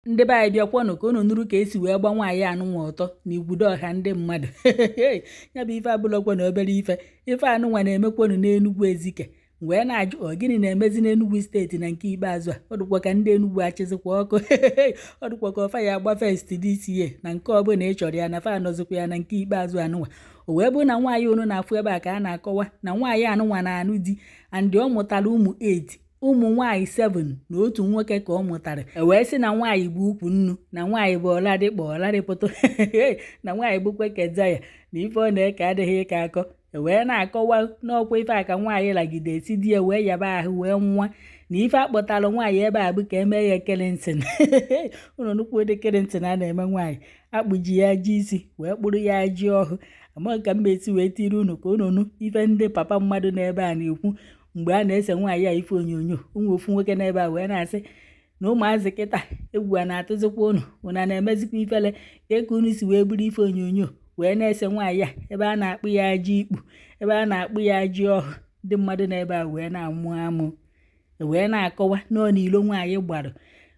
ndị be anyị bịakwanụ ka unu nụrụ ka esi wee gba nwaanyị anụnwa ọtọ na igwudo ọha ndị mmadụ. Ya bụ ife abụlọkwa na obere ife anụnwa na-emekwanụ n'Enugu Ezike wee na-ajụ ọ gịnị na-emezi n'Enugu steeti na nke ikpeazụ a. Ọ dịkwa ka ndị Enugu achịzikwa ọkụ. Ọ dịkwa ka ọfa ya agba fest DCA na nke ọbụla ị chọrọ ya na fa anọzikwa ya na nke ikpeazụ anụnwa. O wee bụ na nwaanyị unu na-afụ ebe a ka a na-akọwa na nwaanyị anụnwa na-anụ di and ọ mụtara ụmụ 8, ụmụ nwaanyị 7 na otu nwoke ka ọ mụtara. Wee sị na nwaanyị bụ ukwu nnu, na nwaanyị bụ ọladịkpọ ọladịpụtụ, na nwaanyị bụkwa Kezaya, na ife ọ na-eke adịghị ịka akọ. Wee na-akọwa n'ọkwa ife a ka nwaanyị lagide esi di ya wee yaba ahụ wee nwa, na ife akpọtara nwaanyị ebe a bụ ka eme ya kelensin. Ụlọ nnukwu ụdị kelensin a na-eme nwaanyị akpụji ya ji isi wee kpụrụ ya ji ọhụ. Amaghị ka mba esi wee tiri unu ka unu nụ ife ndị papa mmadụ n'ebe a na-ekwu mgbe a na-ese nwaanyị a ife onyonyo. Ụmụ ofu nwoke n'ebe a wee na-asị na ụmụazị kịta egwu a na-atụzikwa unu na-emezikwa ifele ka unu si wee buru ife onyonyo wee na-ese nwaanyị a ebe a na-akpụ ya ji ikpu, ebe a na-akpụ ya ji ọhụ. Ndị mmadụ n'ebe a wee na-amụ amụ wee na-akọwa nọọ n'ilo nwaanyị gbarụ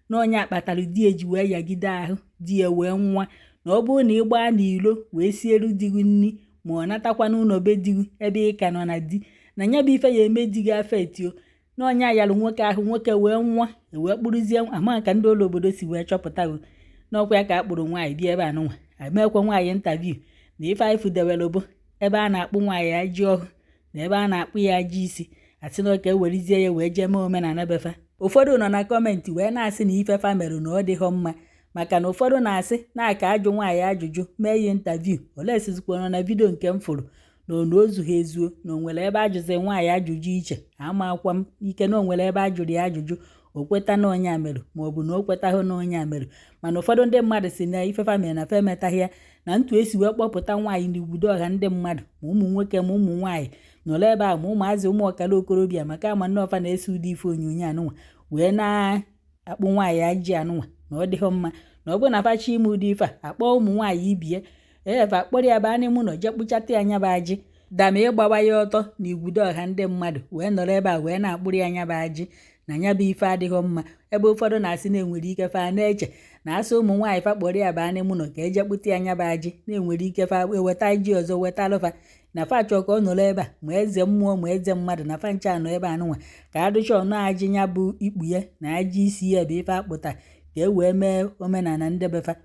na onye akpatara di eji wee yagide ahụ di ya wee nwa, na ọ bụrụ na ị gbaa n'ilo wee sielu di gị nri ma ọ natakwa n'ụlọ be di gị ebe ị ka nọ na di na nya bụ ife ya eme di gị afetio na onye ayalụ nwoke ahụ nwoke wee nwa wee kpụrụzie ama ka ndị ụlọ obodo si wee chọpụta n'ọkwa ya ka a kpụrụ nwaanyị bịa ebe anụnwa amekwa nwaanyị ntaviu na ife anyị fudewere bụ ebe a na-akpụ nwaanyị ajị ọhụ na ebe a na-akpụ ya ajị isi asị na oke werizie ya wee jee mee omenala befa. Ụfọdụ nọ na kọmentị wee na-asị na ife fa mere na ọ dịghọ mma maka na ụfọdụ na-asị na aka ajụ nwaanyị ajụjụ mee ihe ntaviu ole esizikwana na vidio nke m fụrụ na onu ozughị ezuo na onwere ebe ajụzi nwaanyị ajụjụ iche amakwa m ike na onwere ebe ajụrụ ya ajụjụ o kweta na onye amerụ maọbụ na o kwetaghị na onye amerụ. Mana ụfọdụ ndị mmadụ si na ifefa mere na fa emetaghị ya na ntu esi wee kpọpụta nwaanyị na igbudo ọha ndị mmadụ ma ụmụ nwoke ma ụmụ nwaanyị nọrọ ebe a ma ụmụazị ụmụ ọkara okorobịa maka ama nnọọfa na-ese ụdị ife onyonyo anụnwa wee na-akpụ nwaanyị ajị anụnwa na ọ dịghọ mma na ọ bụrụ na fachi ime ụdị ife a akpọọ ụmụ nwaanyị ibie efa akpọrọ ya baa n'ime ụlọ jee kpụchata ya nya bụ ajị dama ịgbawa ya ọtọ na igbudo ọha ndị mmadụ wee nọrọ ebe a wee na-akpụrụ ya nya bụ ajị na nya bụ ife adịghọ mma. Ebe ụfọdụ na-asị na-enwere ike fa na-eche na asị ụmụ nwaanyị fa kpọrọ ya baa n'ime ụlọ ka eje kpụta ya nya bụ ajị na-enwere ike fa eweta ji ọzọ weta alụfa na fa chọọ ka ọ nọrọ ebe a ma eze mmụọ ma eze mmadụ na fa ncha anọ ebe anụnwa ka adụcha ọnụ ajị nya bụ ikpu ya na ajị isi ya bụ ife akpụta ka e wee mee omenala ndebefa.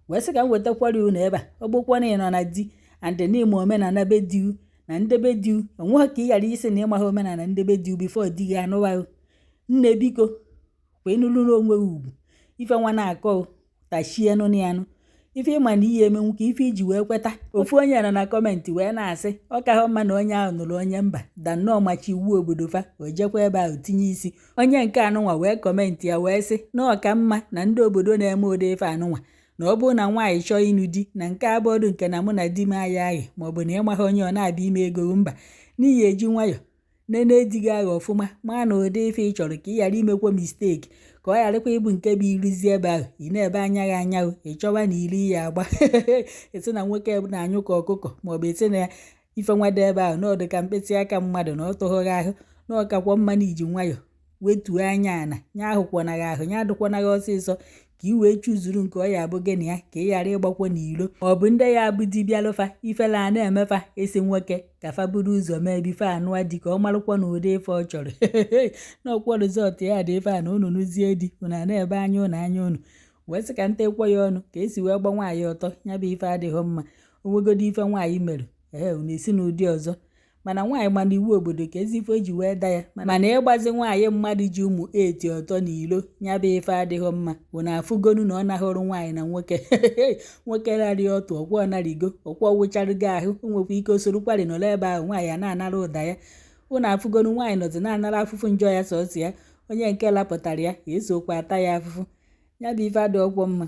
Wee sị ka m wetakwara unu ebe a ọ bụkwa na ị nọ na di and n'ime omenala be di na ndebe di onweghị ka ị ghara isi na ịmaghị omenala ndebe di bifo di gị anụwa nne biko kwa ịnụlụ n'onwe ugwu ife nwa na-akọ tachie nụ ya nụ ife ịma na ihe emenwu ka ife iji wee kweta. Ofu onye nọ na kọmentị wee na-asị ọ ka hụ mma na onye ahụ nụrụ onye mba da nnọọ machi iwu obodo fa o jekwa ebe ahụ tinye isi. Onye nke anụnwa wee kọmentị ya wee sị na ọ ka mma na ndị obodo na-eme ụdị ife anụnwa na ọ bụrụ na nwaanyị chọọ ịnụ di na nke abụọdụ nke na mụ na di m agha agha maọbụ na ịmaghị onye ọ na-abịa ime ego mba n'ihi eji nwayọ nene edighị agha ọfụma maa na ụdị ife ị chọrọ ka ị ghara imekwa misteki ka ọ gharakwa ịbụ nke bụ iruzi ebe ahụ ị na-ebe anya gị anyaghụ ị chọwa na iri ya agba esi na nwoke na-anyụ ka ọkụkọ maọbụ esi na ife nwado ebe ahụ na ọ dị ka mkpịsị aka mmadụ na ọ tụghịghị ahụ na ọkakwa mma na iji nwayọ wetuo anya ana nya ahụkwanaghị ahụ nya adụkwanaghị ọsịsọ ka ị wee chụzuru nke ọ ya abụ gị na ya ka ị ghara ịgbakwa n'ilo maọbụ ndị ya abụ dibịa lụfa ifela a na-emefa esi nwoke ka fa buru ụzọ mee bife anụa di ka ọ marụkwa na ụdị ife ọ chọrọ na ọkwa rizọt ya dị ife a na unu nụzie di unu a na-ebe anya unu anya unu wee sị ka ntekwa ya ọnụ ka esi wee gba nwaanyị ọtọ nya bụ ife adịghị mma. Onwegodo ife nwaanyị mere unu esi n'ụdị ọzọ mana nwaanyị mana iwu obodo ka ezi ife eji wee da ya mana ịgbazi nwaanyị mmadụ ji ụmụ 8 ọtọ n'ilo nya bụ ife adịghị mma bụ na afụgonu na ọ nahụrụ nwaanyị na nwoke nwoke rarị ọtụ ọkwọ ọnarigo ọkwọ wụcharịgo ahụ o nwekwa ike osorokwari nọrọ ebe ahụ nwaanyị a na-anara ụda ya ụna afụgonu nwaanyị nọzi na-anara afụfụ njọ ya sọsọ ya onye nke lapụtara ya esokwa ata ya afụfụ nya bụ ife adị ọkwọ mma.